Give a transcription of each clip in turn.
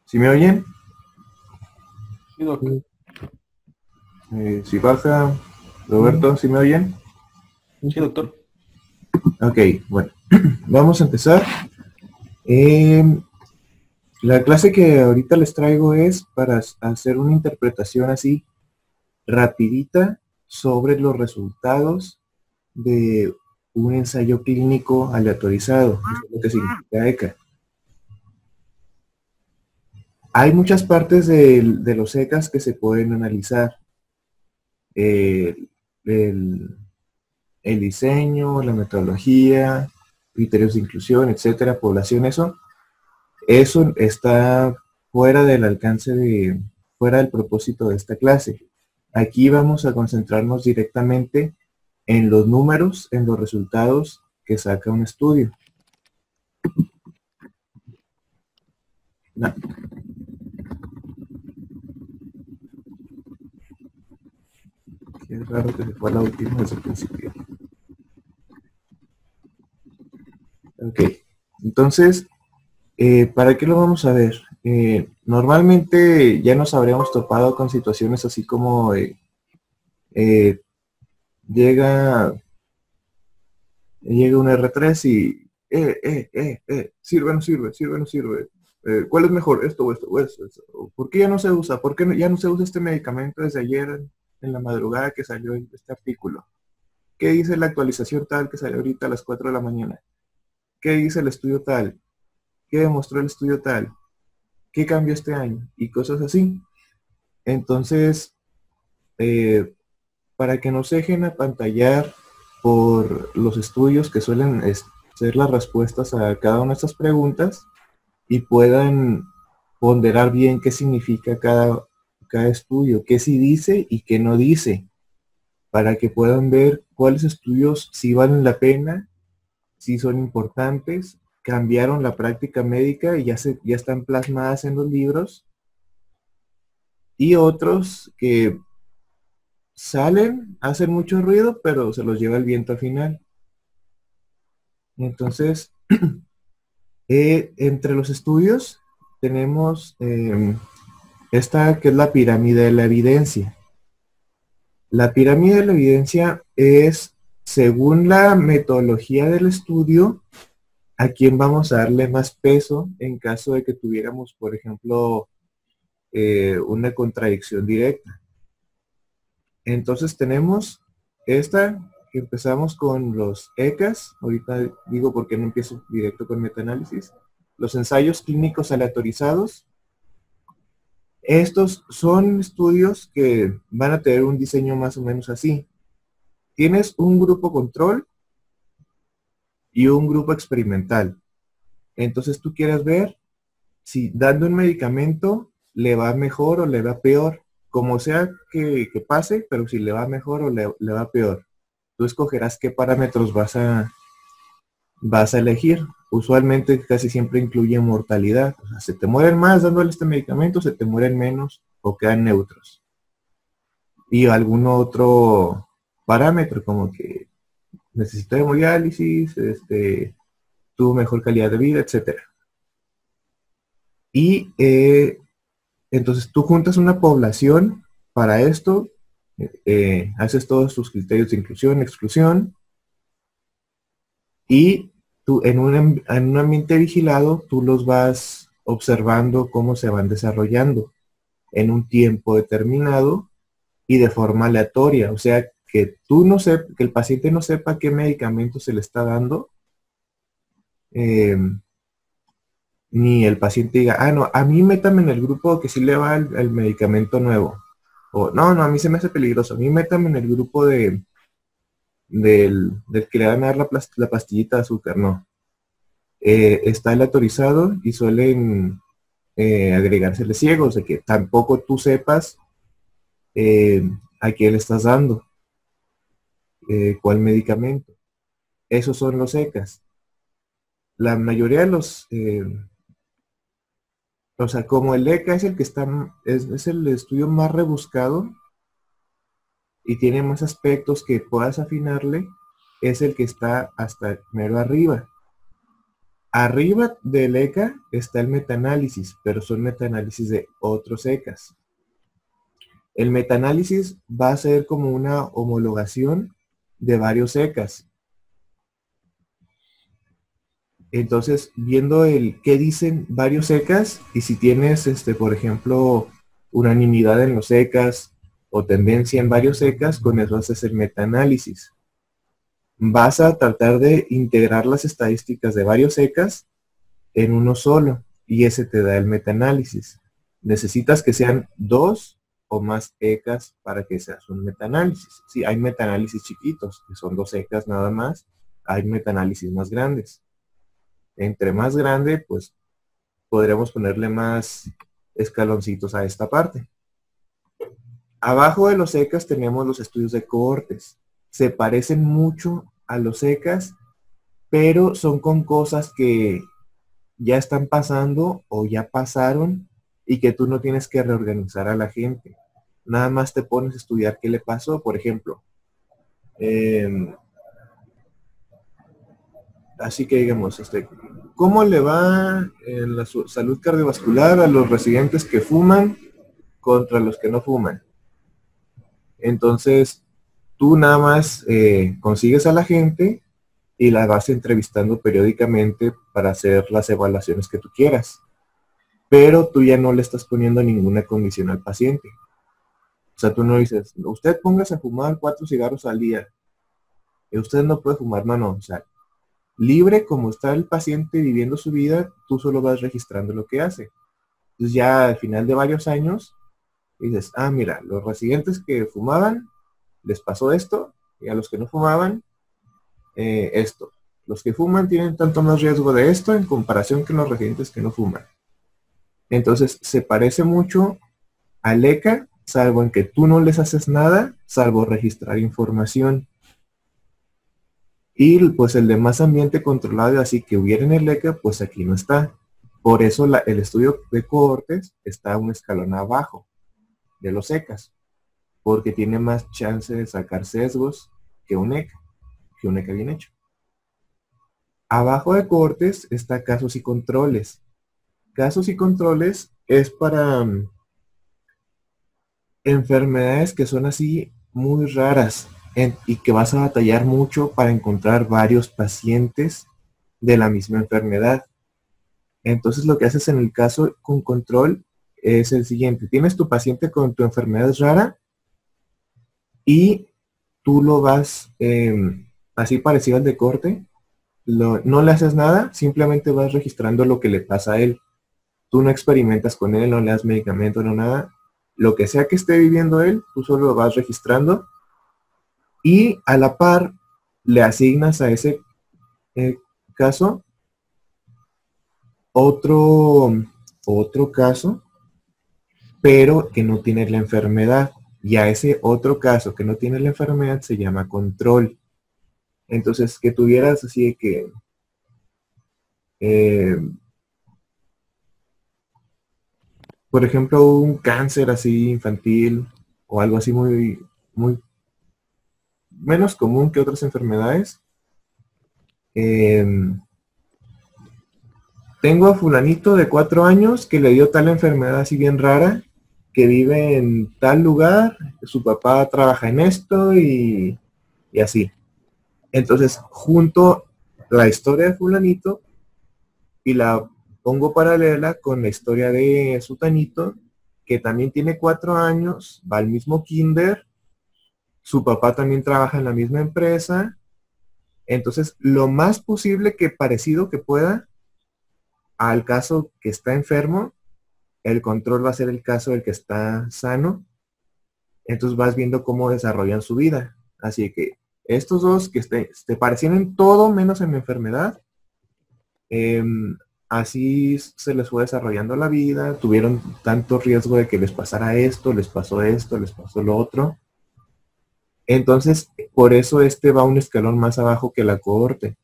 ¿Sí me oyen? Sí, Doc. Si baja, Roberto, ¿sí me oyen? Sí, doctor. Ok, bueno, vamos a empezar. Eh, la clase que ahorita les traigo es para hacer una interpretación así rapidita sobre los resultados de un ensayo clínico aleatorizado. Eso es lo que significa ECA. Hay muchas partes de los ECAs que se pueden analizar. Eh, el, el diseño, la metodología, criterios de inclusión, etcétera, población, eso está fuera del alcance fuera del propósito de esta clase. Aquí vamos a concentrarnos directamente en los números, en los resultados que saca un estudio. No, es raro que se fue la última desde el principio. Ok, entonces, ¿para qué lo vamos a ver? Normalmente ya nos habríamos topado con situaciones así como eh, llega, llega un R3 y sirve, no sirve, sirve, no sirve. ¿Cuál es mejor? Esto o esto o esto, esto. ¿Por qué ya no se usa? ¿Por qué ya no se usa este medicamento desde ayer en la madrugada que salió este artículo? ¿Qué dice la actualización tal que salió ahorita a las 4 de la mañana? ¿Qué dice el estudio tal? ¿Qué demostró el estudio tal? ¿Qué cambió este año? Y cosas así. Entonces, eh, para que no se dejen apantallar por los estudios que suelen ser las respuestas a cada una de estas preguntas y puedan ponderar bien qué significa cada estudio, qué sí dice y qué no dice, para que puedan ver cuáles estudios sí valen la pena, sí son importantes, cambiaron la práctica médica y ya están plasmadas en los libros, y otros que salen, hacen mucho ruido, pero se los lleva el viento al final. Entonces, entre los estudios tenemos esta que es la pirámide de la evidencia. La pirámide de la evidencia es, según la metodología del estudio, a quién vamos a darle más peso en caso de que tuviéramos, por ejemplo, una contradicción directa. Entonces tenemos esta, que empezamos con los ECAs, ahorita digo por qué no empiezo directo con metaanálisis, los ensayos clínicos aleatorizados. Estos son estudios que van a tener un diseño más o menos así. Tienes un grupo control y un grupo experimental. Entonces tú quieres ver si dando un medicamento le va mejor o le va peor, como sea que pase, pero si le va mejor o le va peor. Tú escogerás qué parámetros vas a elegir. Usualmente casi siempre incluye mortalidad. O sea, se te mueren más dándole este medicamento, se te mueren menos o quedan neutros. Y algún otro parámetro como que necesito hemodiálisis, tuvo mejor calidad de vida, etcétera. Y entonces tú juntas una población para esto, haces todos tus criterios de inclusión, exclusión, y tú en un ambiente vigilado, tú los vas observando cómo se van desarrollando en un tiempo determinado y de forma aleatoria. O sea, que que el paciente no sepa qué medicamento se le está dando, eh, ni el paciente diga, ah, no, a mí métame en el grupo que sí le va el medicamento nuevo. O no, no, a mí se me hace peligroso. A mí métame en el grupo del que le van a dar la pastillita de azúcar. No. Está aleatorizado y suelen agregársele ciegos, de que tampoco tú sepas a quién le estás dando, cuál medicamento. Esos son los ECAs. La mayoría de o sea, como el ECA es el que es el estudio más rebuscado y tiene más aspectos que puedas afinarle, es el que está hasta mero arriba. Arriba del ECA está el metaanálisis, pero son metaanálisis de otros ECAs. El metaanálisis va a ser como una homologación de varios ECAs. Entonces, viendo el qué dicen varios ECAs y si tienes, por ejemplo, unanimidad en los ECAs o tendencia en varios ECAs, con eso haces el metaanálisis. Vas a tratar de integrar las estadísticas de varios ECAs en uno solo y ese te da el metaanálisis. Necesitas que sean 2 o más ECAs para que seas un metaanálisis. Sí, hay metaanálisis chiquitos, que son 2 ECAs nada más. Hay metaanálisis más grandes. Entre más grande, pues podremos ponerle más escaloncitos a esta parte. Abajo de los ECAs tenemos los estudios de cohortes. Se parecen mucho a los ECAs, pero son con cosas que ya están pasando o ya pasaron y que tú no tienes que reorganizar a la gente. Nada más te pones a estudiar qué le pasó. Por ejemplo, así que digamos, ¿cómo le va en la salud cardiovascular a los residentes que fuman contra los que no fuman? Entonces, tú nada más consigues a la gente y la vas entrevistando periódicamente para hacer las evaluaciones que tú quieras. Pero tú ya no le estás poniendo ninguna condición al paciente. O sea, tú no dices, usted póngase a fumar 4 cigarros al día. Y usted no puede fumar, no. O sea, libre como está el paciente viviendo su vida, tú solo vas registrando lo que hace. Entonces ya al final de varios años, dices, mira, los residentes que fumaban, les pasó esto, y a los que no fumaban, esto. Los que fuman tienen tanto más riesgo de esto en comparación con los residentes que no fuman. Entonces se parece mucho al ECA, salvo en que tú no les haces nada, salvo registrar información. Y pues el de más ambiente controlado, así que hubiera en el ECA, pues aquí no está. Por eso el estudio de cohortes está un escalón abajo de los ECAs, porque tiene más chance de sacar sesgos que un ECA bien hecho. Abajo de cohortes está casos y controles. Casos y controles es para enfermedades que son así muy raras y que vas a batallar mucho para encontrar varios pacientes de la misma enfermedad. Entonces lo que haces en el caso con control es el siguiente. Tienes tu paciente con tu enfermedad rara y tú lo vas así parecido al de corte. No le haces nada, simplemente vas registrando lo que le pasa a él. Tú no experimentas con él, no le das medicamento, no nada. Lo que sea que esté viviendo él, tú solo lo vas registrando y a la par le asignas a ese caso otro caso, pero que no tiene la enfermedad. Y a ese otro caso que no tiene la enfermedad se llama control. Entonces, que tuvieras así de que por ejemplo, un cáncer así infantil o algo así muy menos común que otras enfermedades. Tengo a fulanito de 4 años que le dio tal enfermedad así bien rara, que vive en tal lugar, su papá trabaja en esto y así. Entonces, junto la historia de fulanito y la pongo paralela con la historia de sutanito, que también tiene 4 años, va al mismo kinder, su papá también trabaja en la misma empresa. Entonces, lo más posible que parecido que pueda al caso que está enfermo, el control va a ser el caso del que está sano. Entonces vas viendo cómo desarrollan su vida. Así que estos dos que te parecían en todo menos en la enfermedad, así se les fue desarrollando la vida, tuvieron tanto riesgo de que les pasara esto, les pasó lo otro. Entonces, por eso va un escalón más abajo que la cohorte.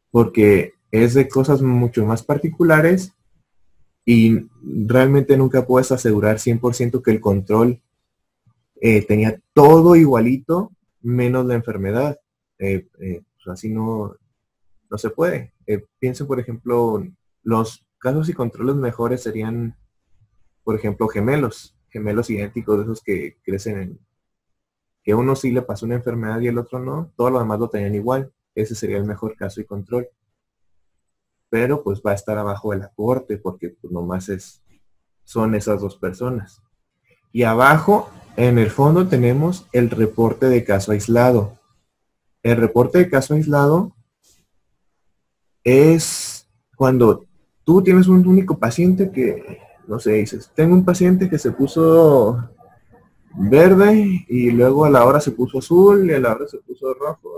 Porque es de cosas mucho más particulares y realmente nunca puedes asegurar 100% que el control tenía todo igualito, menos la enfermedad. Pues así no no se puede. Piensen, por ejemplo, los casos y controles mejores serían, por ejemplo, gemelos idénticos, de esos que crecen que uno sí le pasó una enfermedad y el otro no, todo lo demás lo tenían igual. Ese sería el mejor caso y control. Pero pues va a estar abajo del aporte porque pues nomás son esas dos personas. Y abajo, en el fondo, tenemos el reporte de caso aislado. El reporte de caso aislado es cuando tú tienes un único paciente que, no sé, dices, tengo un paciente que se puso verde y luego a la hora se puso azul y a la hora se puso rojo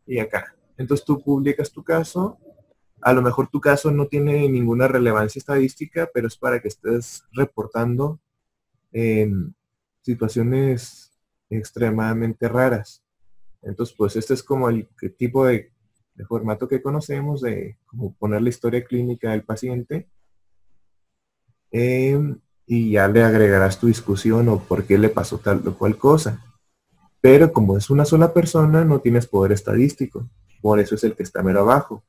y acá. Entonces tú publicas tu caso. A lo mejor tu caso no tiene ninguna relevancia estadística, pero es para que estés reportando en situaciones extremadamente raras. Entonces, pues este es como el tipo de formato que conocemos de como poner la historia clínica del paciente y ya le agregarás tu discusión o por qué le pasó tal o cual cosa. Pero como es una sola persona, no tienes poder estadístico. Por eso es el que está mero abajo.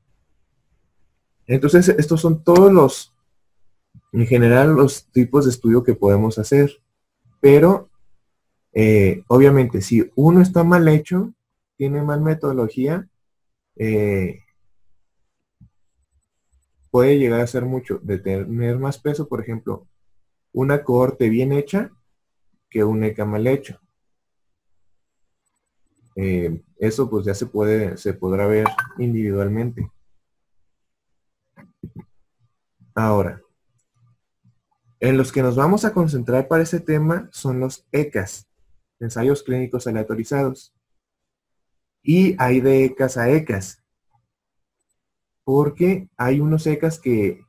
Entonces, estos son todos en general, los tipos de estudio que podemos hacer. Pero, obviamente, si uno está mal hecho, tiene mal metodología, puede llegar a ser mucho, de tener más peso, por ejemplo, una cohorte bien hecha que un ECA mal hecho. Eso pues ya se podrá ver individualmente. Ahora, en los que nos vamos a concentrar para ese tema son los ECAs, ensayos clínicos aleatorizados. Y hay de ECAs a ECAs, porque hay unos ECAs que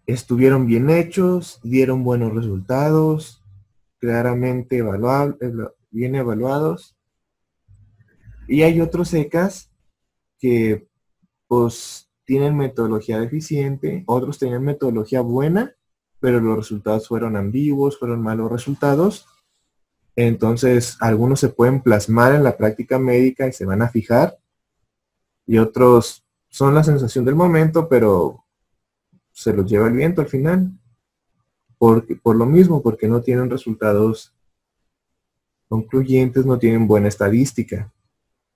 estuvieron bien hechos, dieron buenos resultados, claramente bien evaluados. Y hay otros ECAs que pues tienen metodología deficiente, otros tenían metodología buena, pero los resultados fueron ambiguos, fueron malos resultados. Entonces, algunos se pueden plasmar en la práctica médica y se van a fijar, y otros son la sensación del momento, pero se los lleva el viento al final. Por lo mismo, porque no tienen resultados concluyentes, no tienen buena estadística.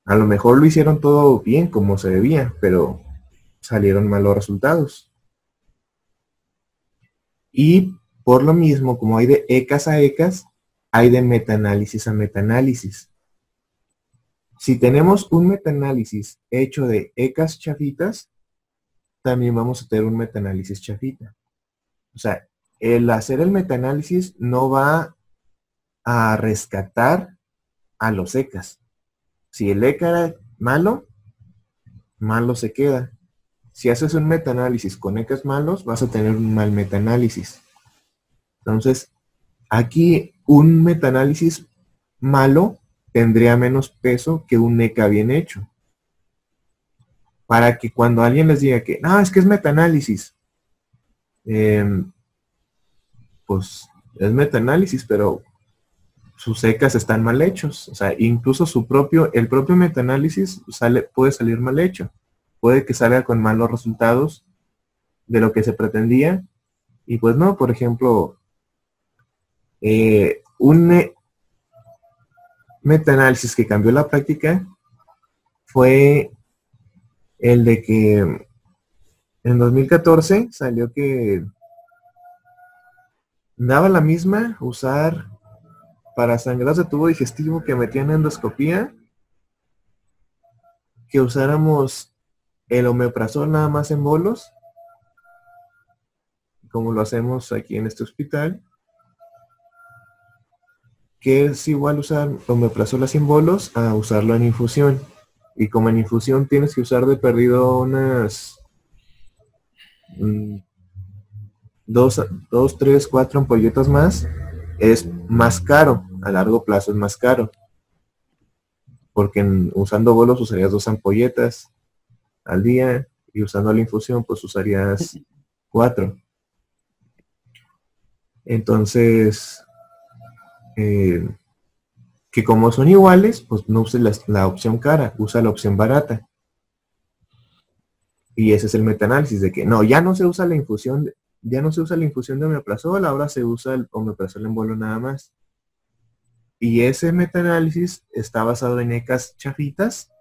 A lo mejor lo hicieron todo bien como se debía, pero salieron malos resultados. Y por lo mismo, como hay de ECAs a ECAs, hay de metaanálisis a metaanálisis. Si tenemos un metaanálisis hecho de ECAs chafitas, también vamos a tener un metaanálisis chafita. O sea, el hacer el metaanálisis no va a rescatar a los ECAs. Si el ECA era malo, malo se queda. Si haces un metaanálisis con ECAs malos, vas a tener un mal metaanálisis. Entonces, aquí un metaanálisis malo tendría menos peso que un ECA bien hecho. Para que cuando alguien les diga que, no, es que es metaanálisis, pues es metaanálisis, pero sus ECAs están mal hechos. O sea, incluso el propio metaanálisis puede salir mal hecho. Puede que salga con malos resultados de lo que se pretendía. Y pues no, por ejemplo, un metaanálisis que cambió la práctica fue el de que en 2014 salió que daba la misma usar para sangrados de tubo digestivo que metían endoscopía, que usáramos el omeprazol nada más en bolos, como lo hacemos aquí en este hospital, que es igual usar omeprazol así en bolos a usarlo en infusión. Y como en infusión tienes que usar de perdido unas 2, 3, 4 ampolletas más, es más caro, a largo plazo es más caro. Porque usando bolos usarías 2 ampolletas al día y usando la infusión pues usarías 4. Entonces, que como son iguales, pues no uses la opción cara, usa la opción barata. Y ese es el metaanálisis de que no, ya no se usa la infusión, ya no se usa la infusión de omeprazol, ahora se usa el omeprazol en bolo nada más. Y ese metaanálisis está basado en ECAs chafitas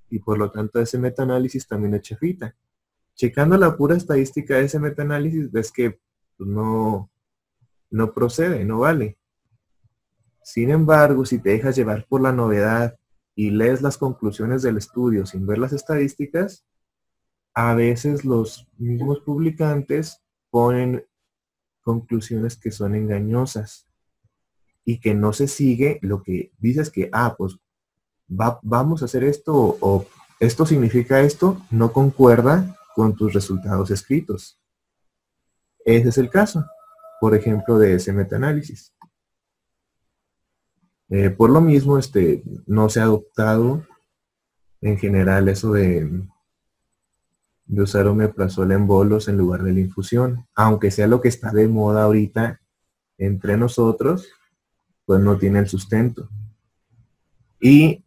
y por lo tanto ese metaanálisis también es chafita. Checando la pura estadística de ese metaanálisis ves que pues, no procede, no vale. Sin embargo, si te dejas llevar por la novedad y lees las conclusiones del estudio sin ver las estadísticas, a veces los mismos publicantes ponen conclusiones que son engañosas y que no se sigue lo que dices que, pues vamos a hacer esto o esto significa esto, no concuerda con tus resultados escritos. Ese es el caso, por ejemplo, de ese metaanálisis. Por lo mismo, no se ha adoptado en general eso de usar omeprazol en bolos en lugar de la infusión. Aunque sea lo que está de moda ahorita entre nosotros, pues no tiene el sustento. Y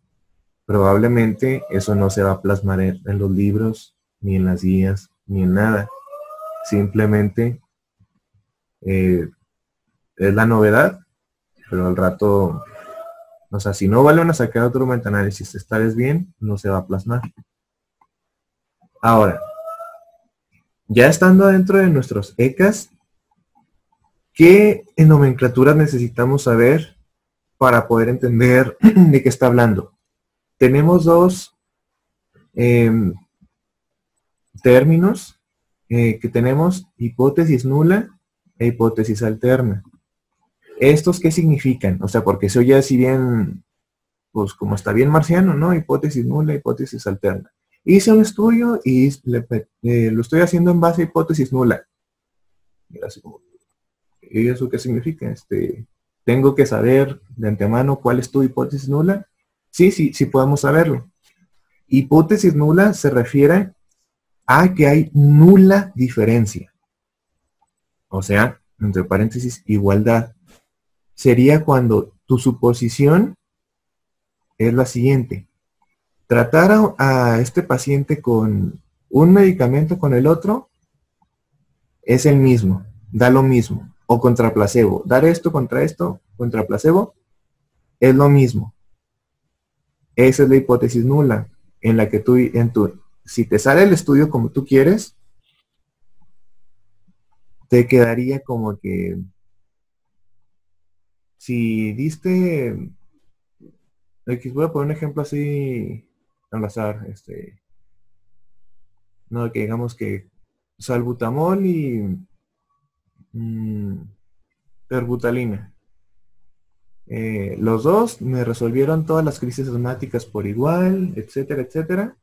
probablemente eso no se va a plasmar en los libros, ni en las guías, ni en nada. Simplemente es la novedad, pero al rato, o sea, si no vuelven a sacar otro metaanálisis esta vez bien, no se va a plasmar. Ahora, ya estando dentro de nuestros ECAs, ¿qué nomenclaturas necesitamos saber para poder entender de qué está hablando? Tenemos dos términos que tenemos: hipótesis nula e hipótesis alterna. ¿Estos qué significan? O sea, porque se oye así bien, pues como está bien marciano, ¿no? Hipótesis nula, hipótesis alterna. Hice un estudio y lo estoy haciendo en base a hipótesis nula. Mira, así como, ¿y eso qué significa? ¿Tengo que saber de antemano cuál es tu hipótesis nula? Sí podemos saberlo. Hipótesis nula se refiere a que hay nula diferencia. O sea, entre paréntesis, igualdad. Sería cuando tu suposición es la siguiente: tratar a este paciente con un medicamento con el otro es el mismo, da lo mismo, o contra placebo. Dar esto, contra placebo, es lo mismo. Esa es la hipótesis nula, en la que si te sale el estudio como tú quieres, te quedaría como que si diste, voy a poner un ejemplo así al azar, no, que digamos que salbutamol y terbutalina. Los dos me resolvieron todas las crisis asmáticas por igual, etcétera, etcétera.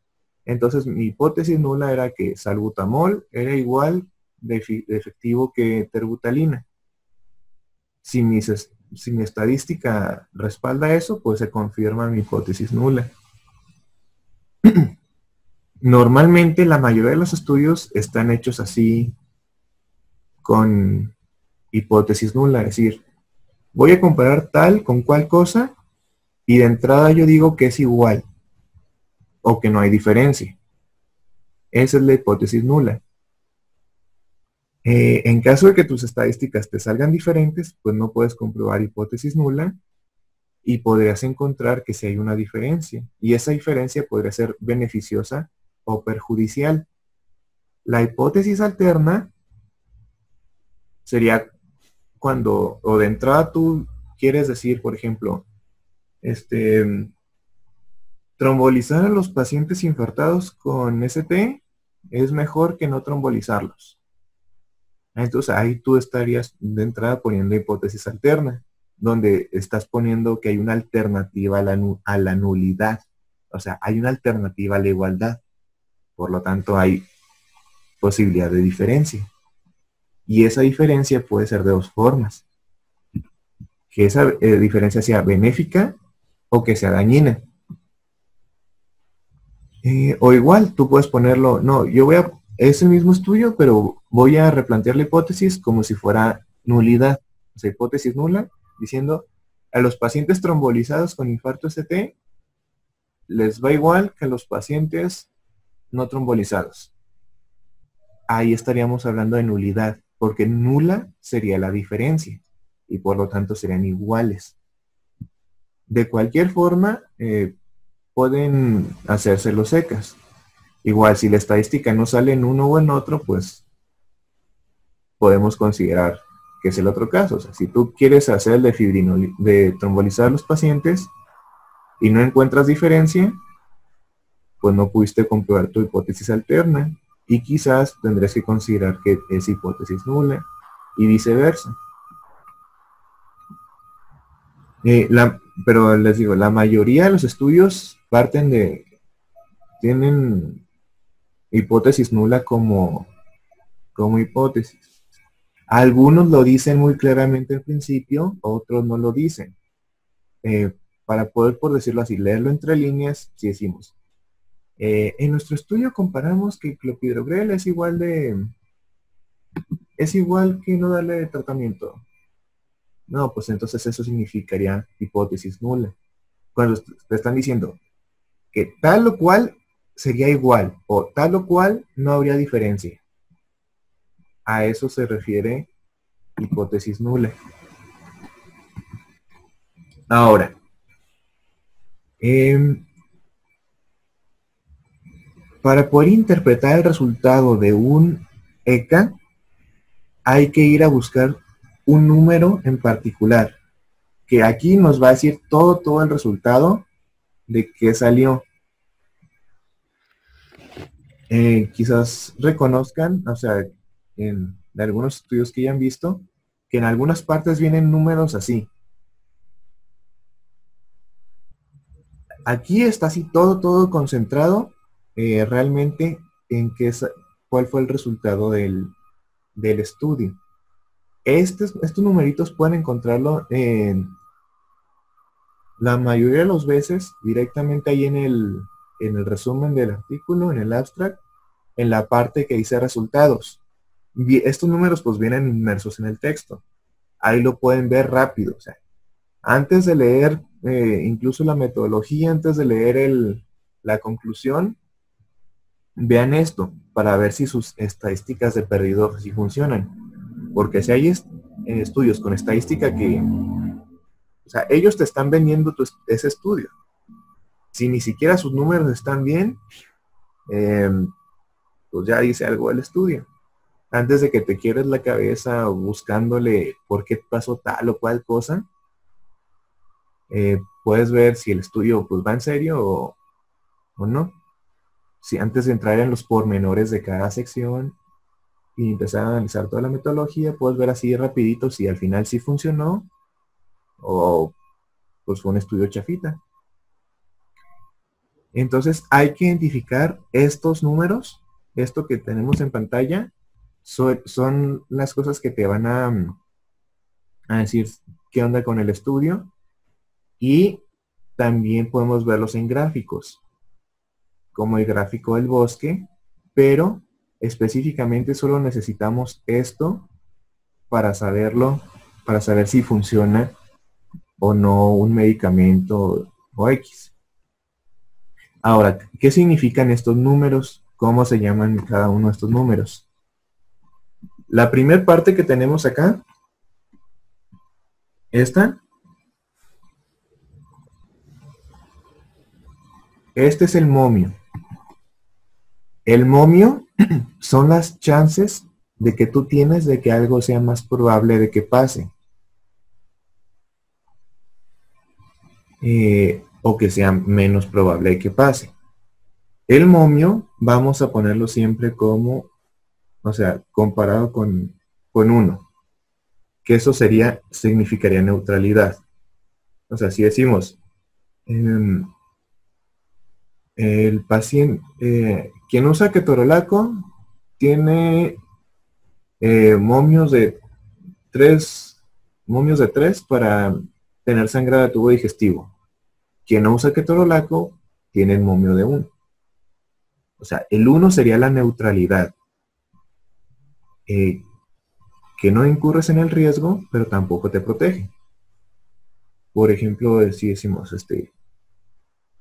Entonces mi hipótesis nula era que salbutamol era igual de efectivo que terbutalina. Si mi estadística respalda eso, pues se confirma mi hipótesis nula. Normalmente la mayoría de los estudios están hechos así, con hipótesis nula, es decir, voy a comparar tal con cual cosa y de entrada yo digo que es igual o que no hay diferencia. Esa es la hipótesis nula. En caso de que tus estadísticas te salgan diferentes, pues no puedes comprobar hipótesis nula y podrías encontrar que sí hay una diferencia. Y esa diferencia podría ser beneficiosa o perjudicial. La hipótesis alterna sería cuando, o de entrada tú quieres decir, por ejemplo, trombolizar a los pacientes infartados con ST es mejor que no trombolizarlos. Entonces ahí tú estarías de entrada poniendo hipótesis alterna, donde estás poniendo que hay una alternativa a la nulidad. O sea, hay una alternativa a la igualdad. Por lo tanto, hay posibilidad de diferencia. Y esa diferencia puede ser de dos formas: que esa diferencia sea benéfica o que sea dañina. O igual, tú puedes ponerlo, no, yo voy a ese mismo estudio, pero voy a replantear la hipótesis como si fuera nulidad. O sea, hipótesis nula, diciendo, A los pacientes trombolizados con infarto ST les va igual que a los pacientes no trombolizados. Ahí estaríamos hablando de nulidad, porque nula sería la diferencia y por lo tanto serían iguales. De cualquier forma, pueden hacérselo secas. Igual, si la estadística no sale en uno o en otro, pues podemos considerar que es el otro caso. O sea, si tú quieres hacer el de trombolizar a los pacientes y no encuentras diferencia, pues no pudiste comprobar tu hipótesis alterna y quizás tendrás que considerar que es hipótesis nula y viceversa. Pero les digo, la mayoría de los estudios tienen hipótesis nula como hipótesis. Algunos lo dicen muy claramente al principio, otros no lo dicen. Para poder, por decirlo así, leerlo entre líneas, si decimos, en nuestro estudio comparamos que clopidogrel es igual que no darle tratamiento. No, pues entonces eso significaría hipótesis nula. Cuando te están diciendo que tal o cual sería igual o tal o cual no habría diferencia. A eso se refiere hipótesis nula. Ahora, para poder interpretar el resultado de un ECA, hay que ir a buscar un número en particular, que aquí nos va a decir todo el resultado de qué salió. Quizás reconozcan, o sea, de algunos estudios que ya han visto, que en algunas partes vienen números así. Aquí está así todo concentrado realmente en cuál fue el resultado del estudio. Estos numeritos pueden encontrarlo la mayoría de las veces directamente ahí en el resumen del artículo, en el abstract, en la parte que dice resultados. Estos números pues vienen inmersos en el texto. Ahí lo pueden ver rápido. O sea, antes de leer incluso la metodología, antes de leer la conclusión, vean esto para ver si sus estadísticas de perdido sí funcionan. Porque si hay estudios con estadística que, o sea, ellos te están vendiendo ese estudio. Si ni siquiera sus números están bien, pues ya dice algo del estudio. Antes de que te quiebres la cabeza buscándole por qué pasó tal o cual cosa, puedes ver si el estudio pues va en serio o no. Si antes de entrar en los pormenores de cada sección y empezar a analizar toda la metodología, puedes ver así rapidito si al final sí funcionó o pues fue un estudio chafita. Entonces hay que identificar estos números, esto que tenemos en pantalla, son las cosas que te van a decir qué onda con el estudio, y también podemos verlos en gráficos, como el gráfico del bosque, pero específicamente solo necesitamos esto para saberlo, para saber si funciona o no un medicamento o X. Ahora, ¿qué significan estos números? ¿Cómo se llaman cada uno de estos números? La primera parte que tenemos acá, esta, este es el momio. El momio son las chances de que tú tienes de que algo sea más probable de que pase. O que sea menos probable de que pase. El momio vamos a ponerlo siempre como, o sea, comparado con 1. Que eso significaría neutralidad. O sea, si decimos, el paciente, quien usa ketorolaco tiene momios de 3 para tener sangrado de tubo digestivo. Quien no usa ketorolaco tiene el momio de 1. O sea, el 1 sería la neutralidad. Que no incurres en el riesgo, pero tampoco te protege. Por ejemplo, si decimos,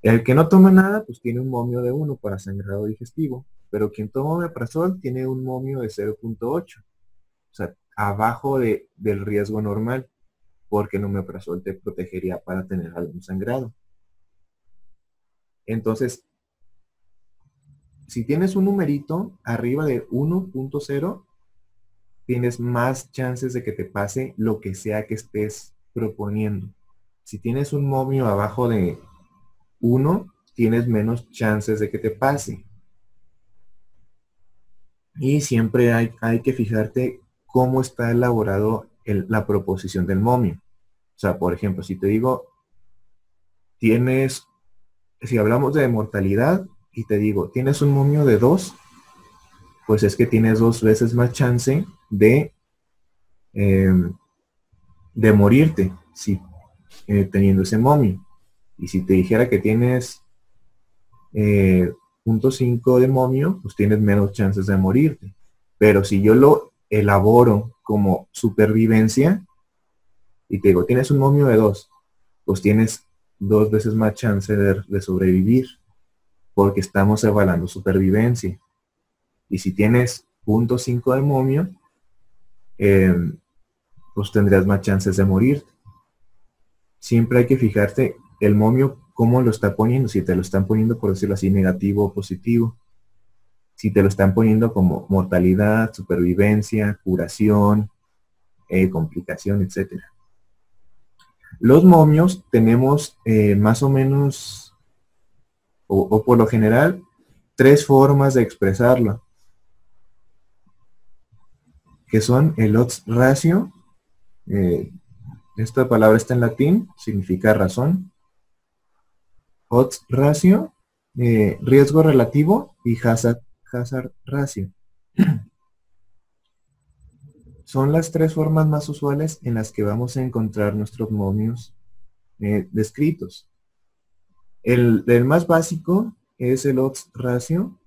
el que no toma nada, pues tiene un momio de 1 para sangrado digestivo, pero quien toma omeprazol tiene un momio de 0.8, o sea, abajo del riesgo normal, porque el omeprazol te protegería para tener algún sangrado. Entonces, si tienes un numerito arriba de 1.0, tienes más chances de que te pase lo que sea que estés proponiendo. Si tienes un momio abajo de 1, tienes menos chances de que te pase. Y siempre hay que fijarte cómo está elaborado la proposición del momio. O sea, por ejemplo, si te digo, si hablamos de mortalidad y te digo, tienes un momio de 2, pues es que tienes 2 veces más chance eh, de morirte teniendo ese momio. Y si te dijera que tienes 0.5 de momio, pues tienes menos chances de morirte. Pero si yo lo elaboro como supervivencia y te digo, tienes un momio de 2, pues tienes 2 veces más chance de sobrevivir, porque estamos evaluando supervivencia. Y si tienes 0.5 de momio, pues tendrías más chances de morir. Siempre hay que fijarte el momio cómo lo está poniendo, si te lo están poniendo, por decirlo así, negativo o positivo. Si te lo están poniendo como mortalidad, supervivencia, curación, complicación, etc. Los momios tenemos más o menos, o por lo general, 3 formas de expresarlo, que son el odds ratio. Esta palabra está en latín, significa razón. Odds ratio, riesgo relativo y hazard ratio. Son las 3 formas más usuales en las que vamos a encontrar nuestros momios descritos. El más básico es el odds ratio.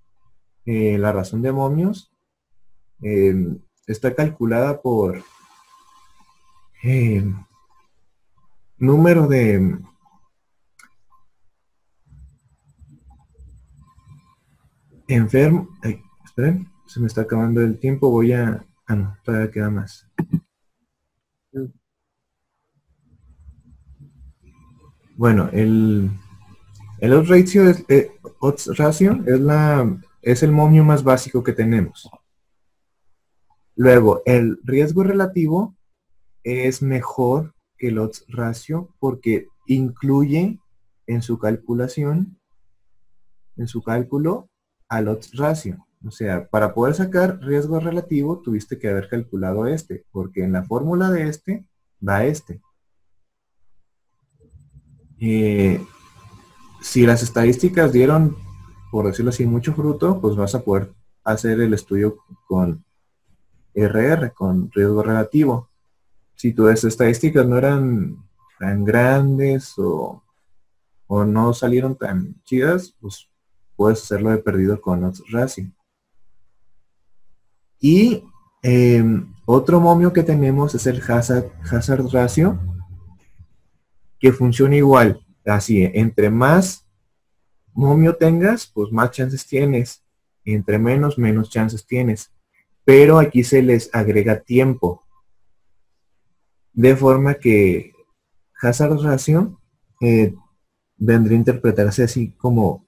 La razón de momios está calculada por número de enfermos. Esperen, se me está acabando el tiempo. No, todavía queda más. Bueno, el odds ratio es el momio más básico que tenemos. Luego, el riesgo relativo es mejor que el odds ratio porque incluye en su calculación, en su cálculo, al odds ratio. O sea, para poder sacar riesgo relativo tuviste que haber calculado porque en la fórmula de va si las estadísticas dieron, por decirlo así, mucho fruto, pues vas a poder hacer el estudio con RR, con riesgo relativo. Si tus estadísticas no eran tan grandes o no salieron tan chidas, pues puedes hacerlo de perdido con odds ratio. Y otro momio que tenemos es el hazard ratio, que funciona igual. Así, entre más momio tengas, pues más chances tienes. Entre menos chances tienes. Pero aquí se les agrega tiempo. De forma que hazard ratio vendría a interpretarse así como,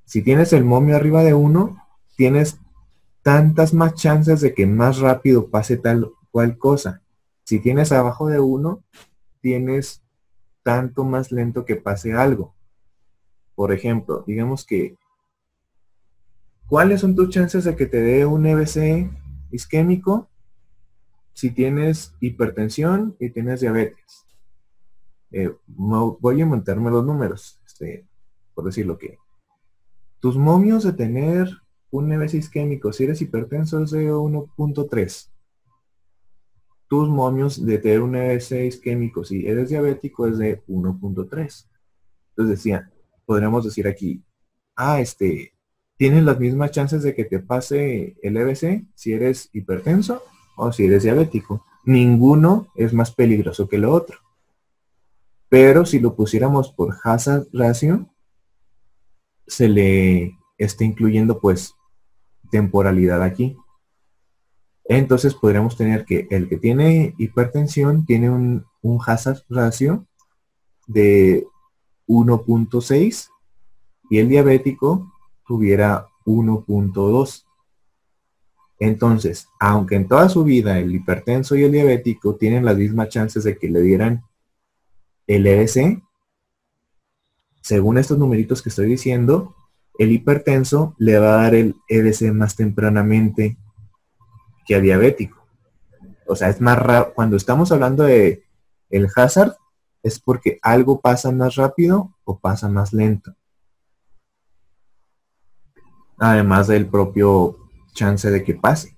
si tienes el momio arriba de 1, tienes tantas más chances de que más rápido pase tal cual cosa. Si tienes abajo de 1, tienes tanto más lento que pase algo. Por ejemplo, digamos que, ¿cuáles son tus chances de que te dé un EBC isquémico si tienes hipertensión y tienes diabetes? Voy a inventarme los números, por decirlo que tus momios de tener un EBC isquémico si eres hipertenso es de 1.3. Tus momios de tener un EBC isquémico si eres diabético es de 1.3. Entonces podríamos decir aquí, tienes las mismas chances de que te pase el EBC si eres hipertenso o si eres diabético. Ninguno es más peligroso que lo otro. Pero si lo pusiéramos por hazard ratio, se le está incluyendo pues temporalidad aquí. Entonces podríamos tener que el que tiene hipertensión tiene un hazard ratio de 1.6 y el diabético tuviera 1.2. Entonces, aunque en toda su vida el hipertenso y el diabético tienen las mismas chances de que le dieran el EDC, según estos numeritos que estoy diciendo, el hipertenso le va a dar el EDC más tempranamente que al diabético. O sea, es más raro. Cuando estamos hablando de el hazard, es porque algo pasa más rápido o pasa más lento. Además del propio chance de que pase.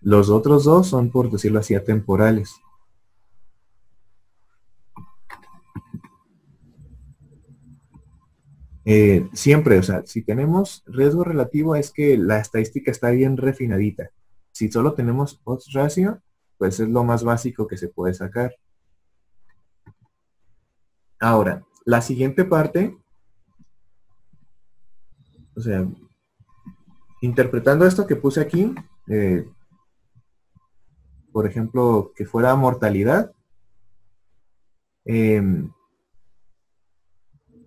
Los otros dos son, por decirlo así, atemporales. Siempre, o sea, si tenemos riesgo relativo es que la estadística está bien refinadita. Si solo tenemos odds ratio, pues es lo más básico que se puede sacar. Ahora, la siguiente parte, o sea, interpretando esto que puse aquí, por ejemplo, que fuera mortalidad,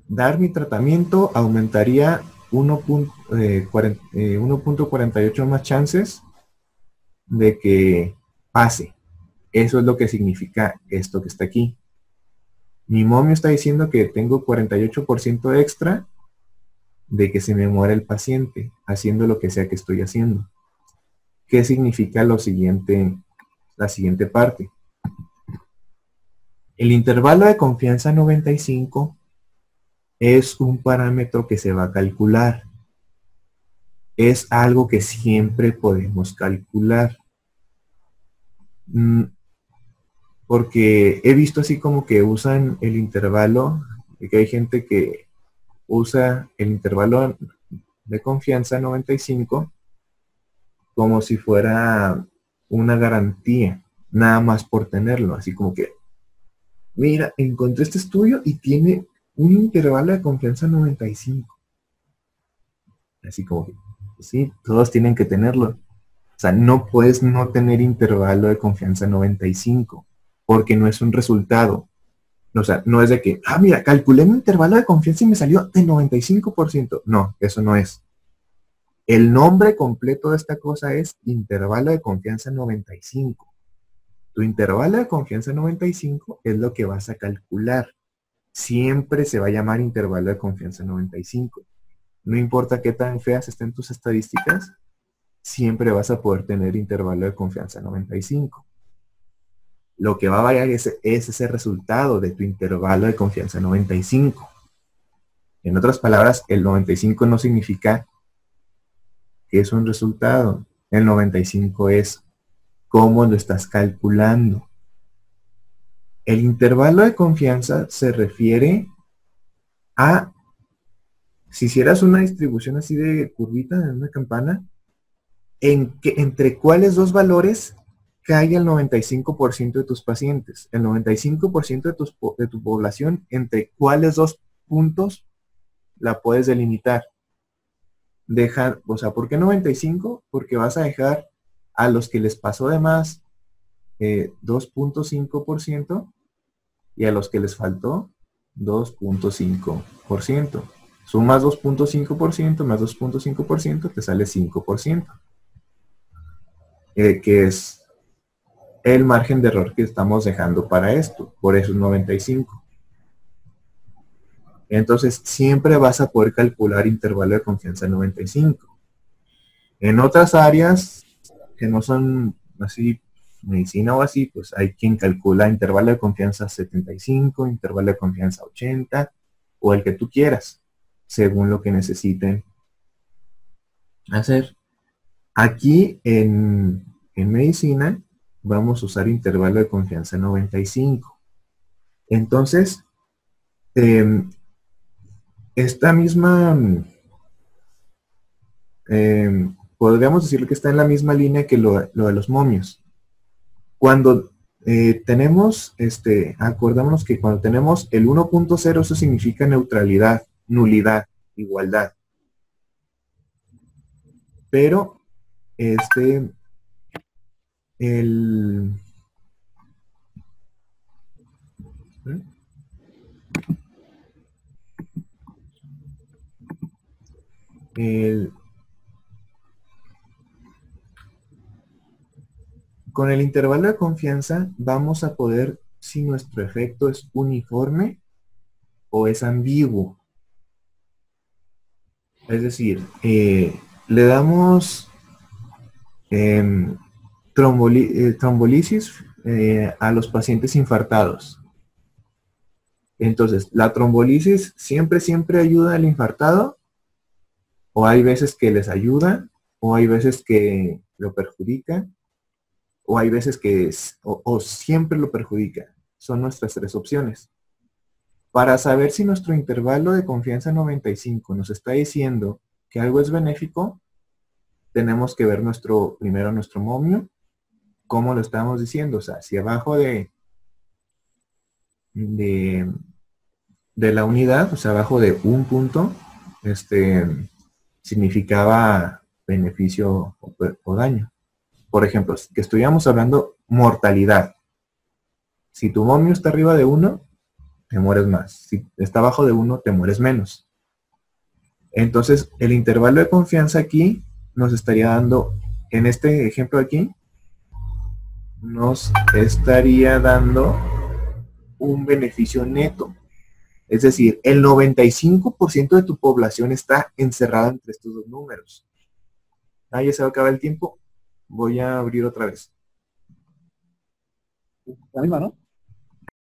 dar mi tratamiento aumentaría 1.48 más chances de que pase. Eso es lo que significa esto que está aquí. Mi momio está diciendo que tengo 48% extra de que se me muera el paciente haciendo lo que sea que estoy haciendo. ¿Qué significa lo siguiente, la siguiente parte? El intervalo de confianza 95 es un parámetro que se va a calcular. Es algo que siempre podemos calcular. Porque he visto así como que usan el intervalo, y que hay gente que usa el intervalo de confianza 95 como si fuera una garantía, nada más por tenerlo, así como que, mira, encontré este estudio y tiene un intervalo de confianza 95. Así como que, sí, todos tienen que tenerlo. O sea, no puedes no tener intervalo de confianza 95, porque no es un resultado. O sea, no es de que, mira, calculé mi intervalo de confianza y me salió de 95%. No, eso no es. El nombre completo de esta cosa es intervalo de confianza 95. Tu intervalo de confianza 95 es lo que vas a calcular. Siempre se va a llamar intervalo de confianza 95. No importa qué tan feas estén tus estadísticas, siempre vas a poder tener intervalo de confianza 95. Lo que va a variar es ese resultado de tu intervalo de confianza 95. En otras palabras, el 95 no significa que es un resultado. El 95 es cómo lo estás calculando. El intervalo de confianza se refiere a, si hicieras una distribución así de curvita en una campana, entre cuáles dos valores cae el 95% de tus pacientes. El 95% de tu población, entre cuáles dos puntos la puedes delimitar. O sea, ¿por qué 95? Porque vas a dejar a los que les pasó de más 2.5% y a los que les faltó 2.5%. Sumas 2.5% más 2.5%, te sale 5%. Que es el margen de error que estamos dejando para esto. Por eso es 95. Entonces, siempre vas a poder calcular intervalo de confianza 95. En otras áreas que no son así, medicina o así, pues hay quien calcula intervalo de confianza 75, intervalo de confianza 80, o el que tú quieras, según lo que necesiten hacer. Aquí en medicina vamos a usar intervalo de confianza 95. Entonces, esta misma, podríamos decir que está en la misma línea que lo de los momios. Cuando tenemos, acordémonos que cuando tenemos el 1.0, eso significa neutralidad, nulidad, igualdad. Pero, el... Con el intervalo de confianza vamos a poder, si nuestro efecto es uniforme o es ambiguo. Es decir, le damos trombolisis a los pacientes infartados. Entonces, la trombolisis siempre ayuda al infartado, o hay veces que les ayuda, o hay veces que lo perjudica, o hay veces que o siempre lo perjudica. Son nuestras tres opciones. Para saber si nuestro intervalo de confianza 95 nos está diciendo que algo es benéfico, tenemos que ver primero nuestro momio, cómo lo estamos diciendo. O sea, si abajo de la unidad, o sea, abajo de un punto, significaba beneficio o daño. Por ejemplo, que estuviéramos hablando mortalidad. Si tu momio está arriba de 1, te mueres más. Si está abajo de 1, te mueres menos. Entonces, el intervalo de confianza aquí nos estaría dando, en este ejemplo aquí, nos estaría dando un beneficio neto. Es decir, el 95% de tu población está encerrada entre estos dos números. Ah, ya se va a acabar el tiempo. Voy a abrir otra vez. La misma, ¿no?